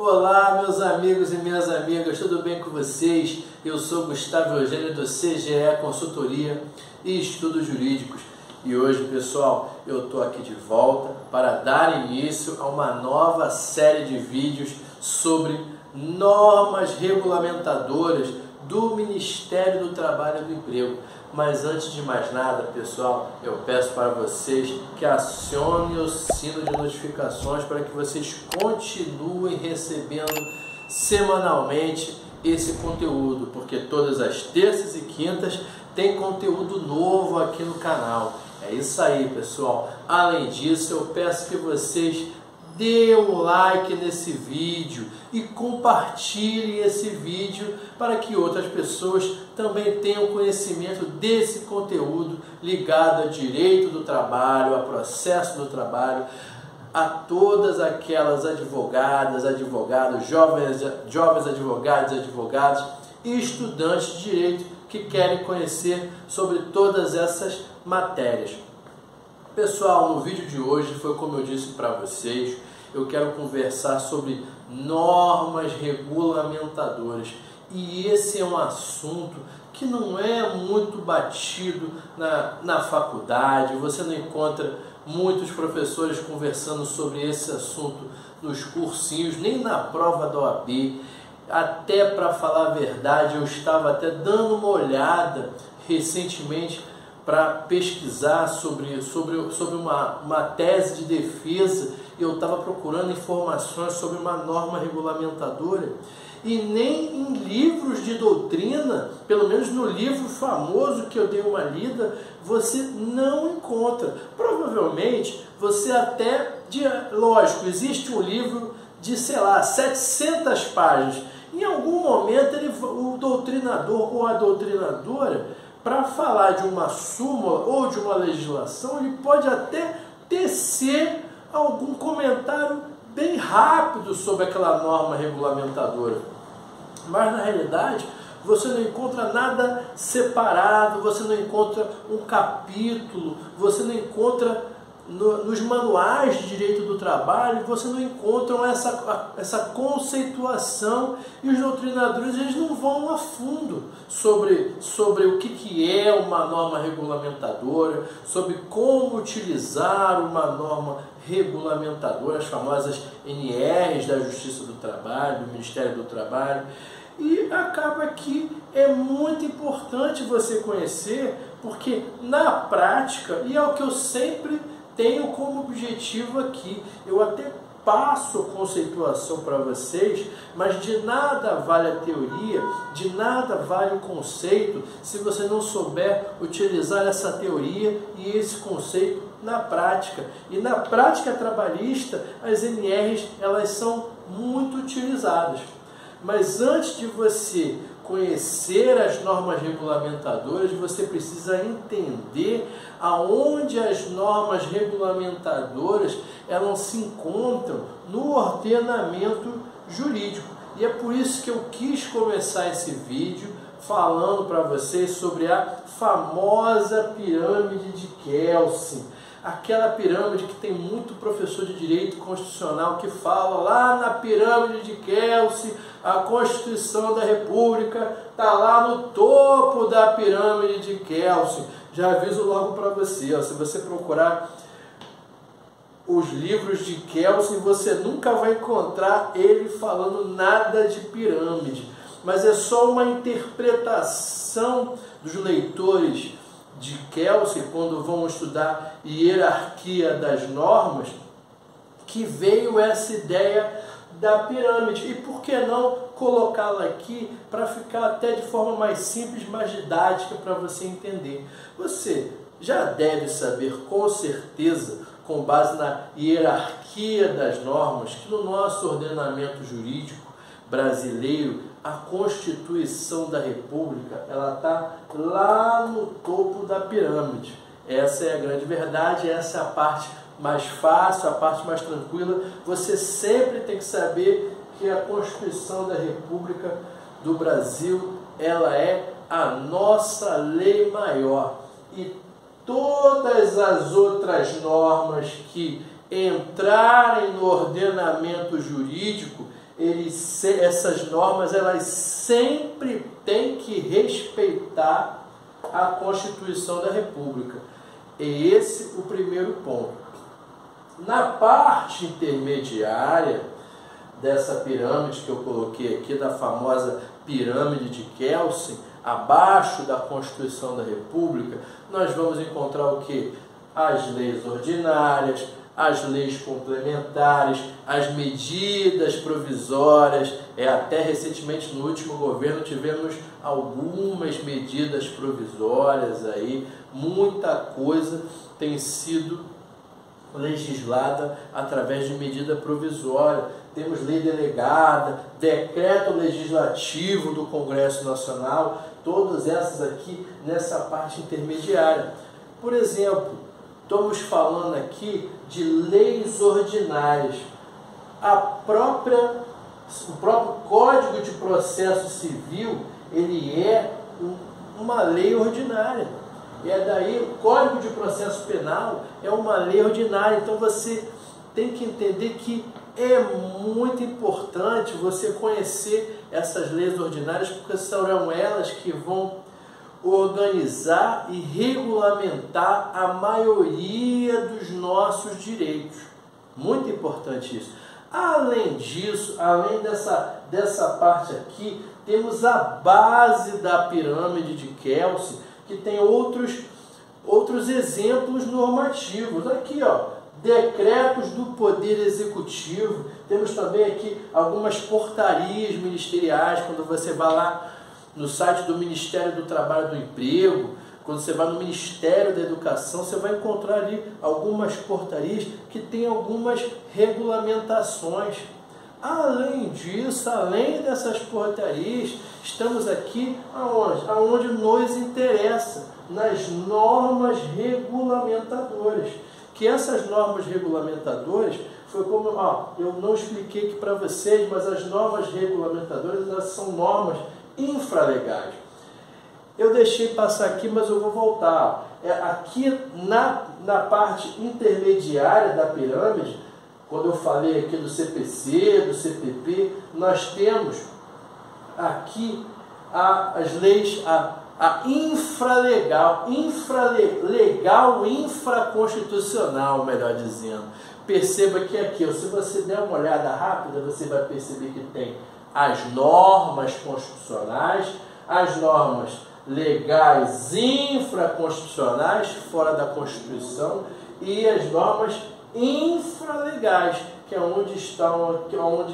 Olá, meus amigos e minhas amigas, tudo bem com vocês? Eu sou Gustavo Eugênio do CGE Consultoria e Estudos Jurídicos e hoje, pessoal, eu estou aqui de volta para dar início a uma nova série de vídeos sobre normas regulamentadoras do Ministério do Trabalho e do Emprego. Mas antes de mais nada, pessoal, eu peço para vocês que acionem o sino de notificações para que vocês continuem recebendo semanalmente esse conteúdo, porque todas as terças e quintas tem conteúdo novo aqui no canal. É isso aí, pessoal. Além disso, eu peço que vocês dê um like nesse vídeo e compartilhem esse vídeo para que outras pessoas também tenham conhecimento desse conteúdo ligado a direito do trabalho, a processo do trabalho, a todas aquelas advogadas, advogados, jovens advogados, advogados e estudantes de direito que querem conhecer sobre todas essas matérias. Pessoal, no vídeo de hoje, foi como eu disse para vocês, eu quero conversar sobre normas regulamentadoras. E esse é um assunto que não é muito batido na faculdade, você não encontra muitos professores conversando sobre esse assunto nos cursinhos, nem na prova da OAB. Até para falar a verdade, eu estava até dando uma olhada recentemente para pesquisar sobre uma tese de defesa. Eu estava procurando informações sobre uma norma regulamentadora e nem em livros de doutrina, pelo menos no livro famoso que eu dei uma lida, você não encontra. Provavelmente você até, lógico, existe um livro de, sei lá, 700 páginas. Em algum momento o doutrinador ou a doutrinadora, para falar de uma súmula ou de uma legislação, ele pode até tecer algum comentário bem rápido sobre aquela norma regulamentadora. Mas na realidade, você não encontra nada separado, você não encontra um capítulo, você não encontra nos manuais de direito do trabalho, você não encontra essa conceituação, e os doutrinadores eles não vão a fundo sobre o que é uma norma regulamentadora, sobre como utilizar uma norma regulamentadora, as famosas NRs da Justiça do Trabalho, do Ministério do Trabalho. E acaba que é muito importante você conhecer, porque na prática, e é o que eu sempre tenho como objetivo aqui, eu até passo conceituação para vocês, mas de nada vale a teoria, de nada vale o conceito, se você não souber utilizar essa teoria e esse conceito na prática. E na prática trabalhista, as NRs elas são muito utilizadas. Mas antes de você conhecer as normas regulamentadoras, você precisa entender aonde as normas regulamentadoras elas se encontram no ordenamento jurídico. E é por isso que eu quis começar esse vídeo falando para vocês sobre a famosa pirâmide de Kelsen. Aquela pirâmide que tem muito professor de direito constitucional que fala lá na pirâmide de Kelsen, a Constituição da República está lá no topo da pirâmide de Kelsen. Já aviso logo para você, se você procurar os livros de Kelsen, você nunca vai encontrar ele falando nada de pirâmide. Mas é só uma interpretação dos leitores de Kelsen, quando vão estudar hierarquia das normas, que veio essa ideia da pirâmide. E por que não colocá-la aqui para ficar até de forma mais simples, mais didática para você entender? Você já deve saber com certeza, com base na hierarquia das normas, que no nosso ordenamento jurídico brasileiro, a Constituição da República ela está lá no topo da pirâmide. Essa é a grande verdade, essa é a parte mais fácil, a parte mais tranquila. Você sempre tem que saber que a Constituição da República do Brasil ela é a nossa lei maior. E todas as outras normas que entrarem no ordenamento jurídico, essas normas elas sempre têm que respeitar a Constituição da República. É esse o primeiro ponto. Na parte intermediária dessa pirâmide que eu coloquei aqui, da famosa pirâmide de Kelsen, abaixo da Constituição da República, nós vamos encontrar o que? As leis ordinárias, as leis complementares, as medidas provisórias. Até recentemente, no último governo, tivemos algumas medidas provisórias aí, muita coisa tem sido legislada através de medida provisória. Temos lei delegada, decreto legislativo do Congresso Nacional, todas essas aqui nessa parte intermediária. Por exemplo, estamos falando aqui de leis ordinárias. O próprio Código de Processo Civil, ele é uma lei ordinária. Daí o Código de Processo Penal é uma lei ordinária. Então você tem que entender que é muito importante você conhecer essas leis ordinárias, porque serão elas que vão organizar e regulamentar a maioria dos nossos direitos. Muito importante isso. Além disso, além dessa parte aqui, temos a base da pirâmide de Kelsen, que tem outros exemplos normativos. Aqui, ó, decretos do Poder Executivo. Temos também aqui algumas portarias ministeriais. Quando você vai lá no site do Ministério do Trabalho e do Emprego, quando você vai no Ministério da Educação, você vai encontrar ali algumas portarias que têm algumas regulamentações. Além disso, além dessas portarias, estamos aqui aonde nos interessa, nas normas regulamentadoras. Que essas normas regulamentadoras, foi como eu não expliquei aqui para vocês, mas as normas regulamentadoras, elas são normas infralegais. Eu deixei passar aqui, mas eu vou voltar. Aqui na parte intermediária da pirâmide, quando eu falei aqui do CPC, do CPP, nós temos aqui as leis, a infralegal, infraconstitucional, melhor dizendo. Perceba que aqui, se você der uma olhada rápida, você vai perceber que tem as normas constitucionais, as normas legais infraconstitucionais, fora da Constituição, e as normas infralegais, que é onde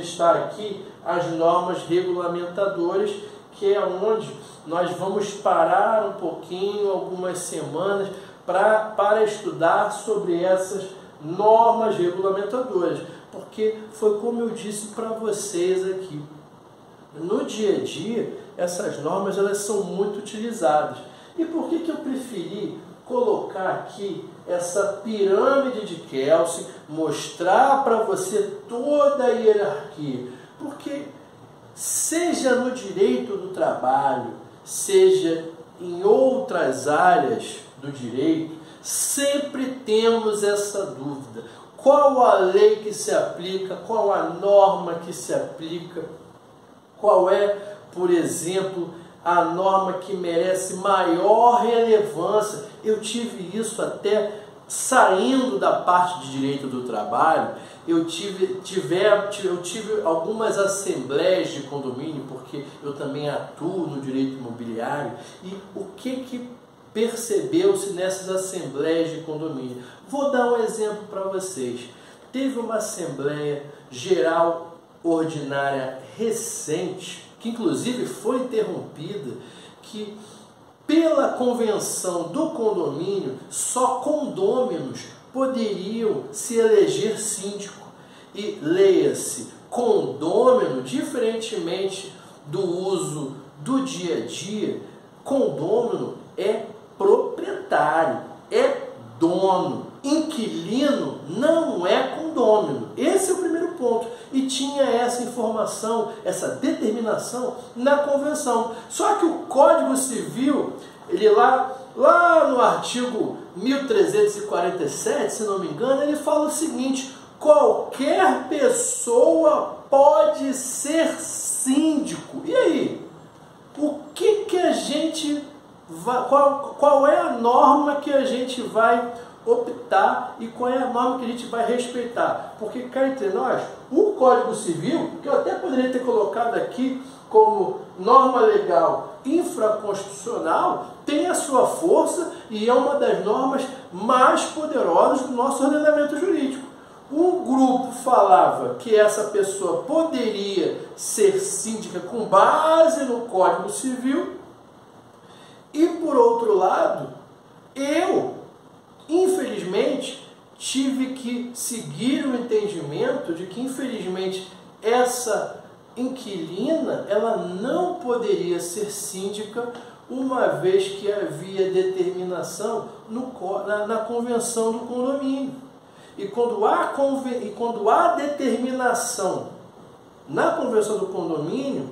está aqui as normas regulamentadoras, que é onde nós vamos parar um pouquinho, algumas semanas, para estudar sobre essas normas regulamentadoras, porque foi como eu disse para vocês aqui, no dia a dia essas normas elas são muito utilizadas. E por que eu preferi colocar aqui essa pirâmide de Kelsen, mostrar para você toda a hierarquia? Porque seja no direito do trabalho, seja em outras áreas do direito, sempre temos essa dúvida. Qual a lei que se aplica? Qual a norma que se aplica? Qual é, por exemplo, a norma que merece maior relevância? Eu tive isso até saindo da parte de direito do trabalho. Eu tive algumas assembleias de condomínio, porque eu também atuo no direito imobiliário. E o que percebeu-se nessas assembleias de condomínio? Vou dar um exemplo para vocês. Teve uma Assembleia Geral Ordinária recente, que inclusive foi interrompida, que pela convenção do condomínio, só condôminos poderiam se eleger síndico. E leia-se, condômino, diferentemente do uso do dia a dia, condômino é proprietário, é dono. Inquilino não é condômino. Esse é o primeiro ponto. E tinha essa informação, essa determinação na convenção. Só que o Código Civil, ele lá no artigo 1347, se não me engano, ele fala o seguinte: qualquer pessoa pode ser síndico. E aí? O que a gente vai, qual é a norma que a gente vai optar e qual é a norma que a gente vai respeitar? Porque cá entre nós, o Código Civil, que eu até poderia ter colocado aqui como norma legal infraconstitucional, tem a sua força e é uma das normas mais poderosas do nosso ordenamento jurídico. Um grupo falava que essa pessoa poderia ser síndica com base no Código Civil e, por outro lado, eu, infelizmente, tive que seguir o entendimento de que, infelizmente, essa inquilina ela não poderia ser síndica, uma vez que havia determinação na convenção do condomínio. E quando há determinação na convenção do condomínio,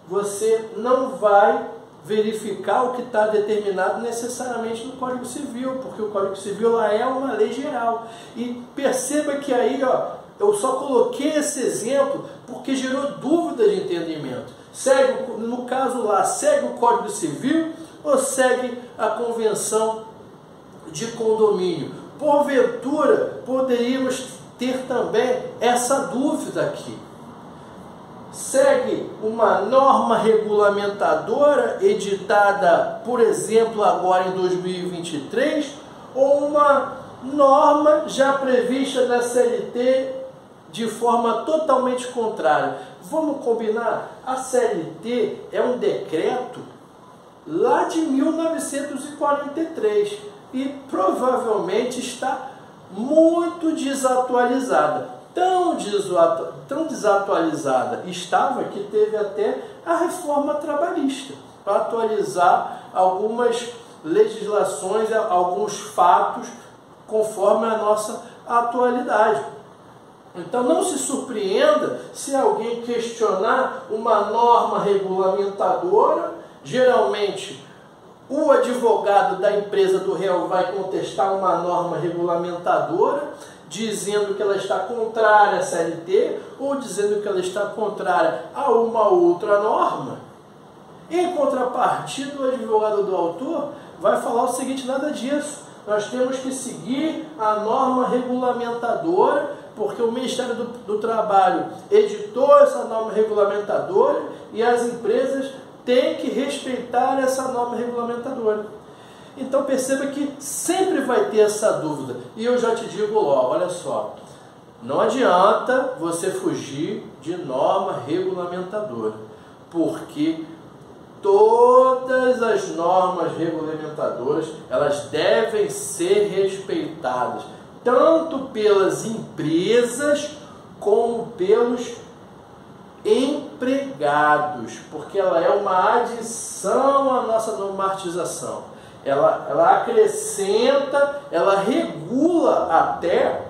você não vai verificar o que está determinado necessariamente no Código Civil, porque o Código Civil lá é uma lei geral. E perceba que aí, eu só coloquei esse exemplo porque gerou dúvida de entendimento. Segue, no caso lá, segue o Código Civil ou segue a convenção de condomínio? Porventura, poderíamos ter também essa dúvida aqui. Segue uma norma regulamentadora editada, por exemplo, agora em 2023, ou uma norma já prevista na CLT de forma totalmente contrária? Vamos combinar? A CLT é um decreto lá de 1943 e provavelmente está muito desatualizada. Tão desatualizada estava que teve até a reforma trabalhista para atualizar algumas legislações, alguns fatos conforme a nossa atualidade. Então não se surpreenda se alguém questionar uma norma regulamentadora. Geralmente o advogado da empresa do réu vai contestar uma norma regulamentadora, dizendo que ela está contrária à CLT ou dizendo que ela está contrária a uma outra norma. Em contrapartida, o advogado do autor vai falar o seguinte: nada disso. Nós temos que seguir a norma regulamentadora, porque o Ministério do Trabalho editou essa norma regulamentadora e as empresas têm que respeitar essa norma regulamentadora. Então perceba que sempre vai ter essa dúvida. E eu já te digo logo, olha só, não adianta você fugir de norma regulamentadora, porque todas as normas regulamentadoras, elas devem ser respeitadas, tanto pelas empresas como pelos empregados, porque ela é uma adição à nossa normatização. Ela acrescenta, ela regula até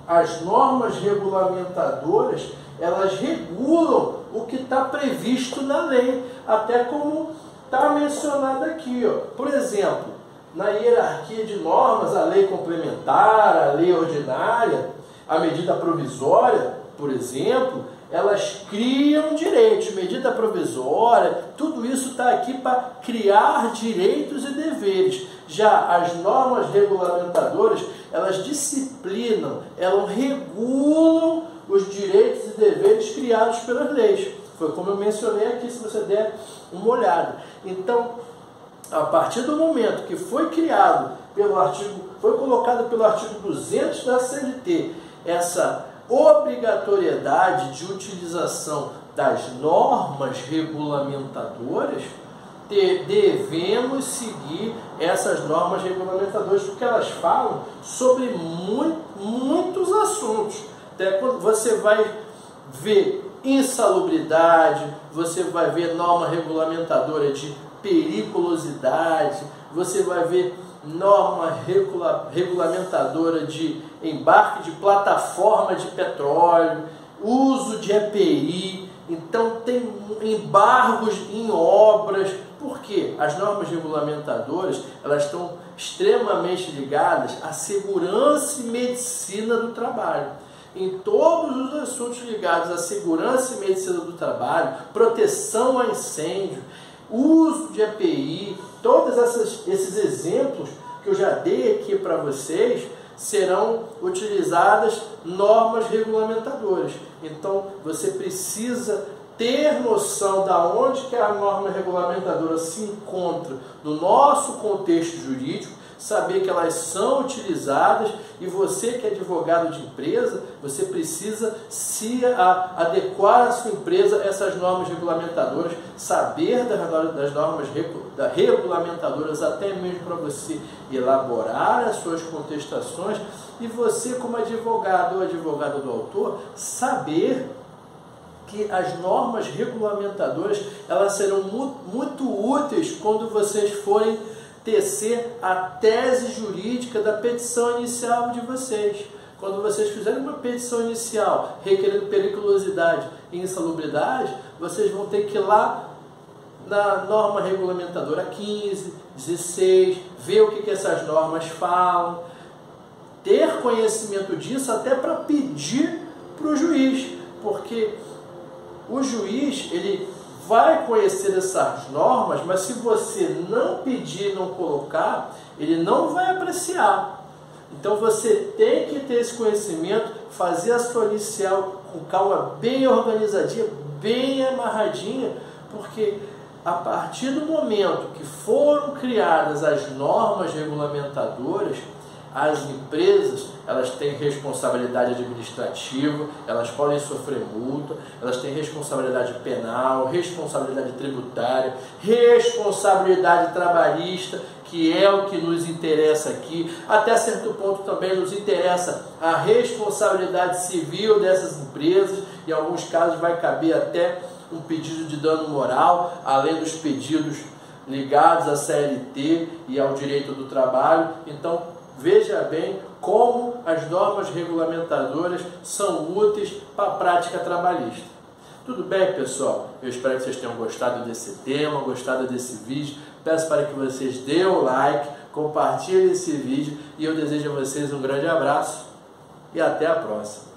as normas regulamentadoras, elas regulam o que está previsto na lei, até como está mencionado aqui. Por exemplo, na hierarquia de normas, a lei complementar, a lei ordinária, a medida provisória, por exemplo, elas criam direitos, medida provisória, tudo isso está aqui para criar direitos e deveres. Já as normas regulamentadoras, elas disciplinam, elas regulam os direitos e deveres criados pelas leis. Foi como eu mencionei aqui, se você der uma olhada. Então, a partir do momento que foi criado foi colocado pelo artigo 200 da CLT, essa obrigatoriedade de utilização das normas regulamentadoras, devemos seguir essas normas regulamentadoras, porque elas falam sobre muitos assuntos. Até quando você vai ver insalubridade, você vai ver norma regulamentadora de periculosidade, você vai ver norma regulamentadora de embarque de plataforma de petróleo, uso de EPI. Então tem embargos em obras. Por quê? As normas regulamentadoras, elas estão extremamente ligadas à segurança e medicina do trabalho. em todos os assuntos ligados à segurança e medicina do trabalho, proteção a incêndio, uso de EPI, todos esses exemplos que eu já dei aqui para vocês, serão utilizadas normas regulamentadoras. Então, você precisa ter noção de onde que a norma regulamentadora se encontra no nosso contexto jurídico, saber que elas são utilizadas, e você que é advogado de empresa, você precisa se adequar à sua empresa a essas normas regulamentadoras, saber das normas regulamentadoras, até mesmo para você elaborar as suas contestações, e você como advogado ou advogada do autor, saber que as normas regulamentadoras elas serão muito úteis quando vocês forem tecer a tese jurídica da petição inicial de vocês. Quando vocês fizerem uma petição inicial requerendo periculosidade e insalubridade, vocês vão ter que ir lá na norma regulamentadora 15, 16, ver o que essas normas falam, ter conhecimento disso até para pedir para o juiz, porque o juiz ele vai conhecer essas normas, mas se você não pedir, não colocar, ele não vai apreciar. Então você tem que ter esse conhecimento, fazer a sua inicial com calma, bem organizadinha, bem amarradinha, porque a partir do momento que foram criadas as normas regulamentadoras, as empresas elas têm responsabilidade administrativa, elas podem sofrer multa, elas têm responsabilidade penal, responsabilidade tributária, responsabilidade trabalhista, que é o que nos interessa aqui. Até certo ponto também nos interessa a responsabilidade civil dessas empresas, em alguns casos vai caber até um pedido de dano moral, além dos pedidos ligados à CLT e ao direito do trabalho. Então, veja bem como as normas regulamentadoras são úteis para a prática trabalhista. Tudo bem, pessoal? Eu espero que vocês tenham gostado desse tema, gostado desse vídeo. Peço para que vocês dêem o like, compartilhem esse vídeo e eu desejo a vocês um grande abraço e até a próxima.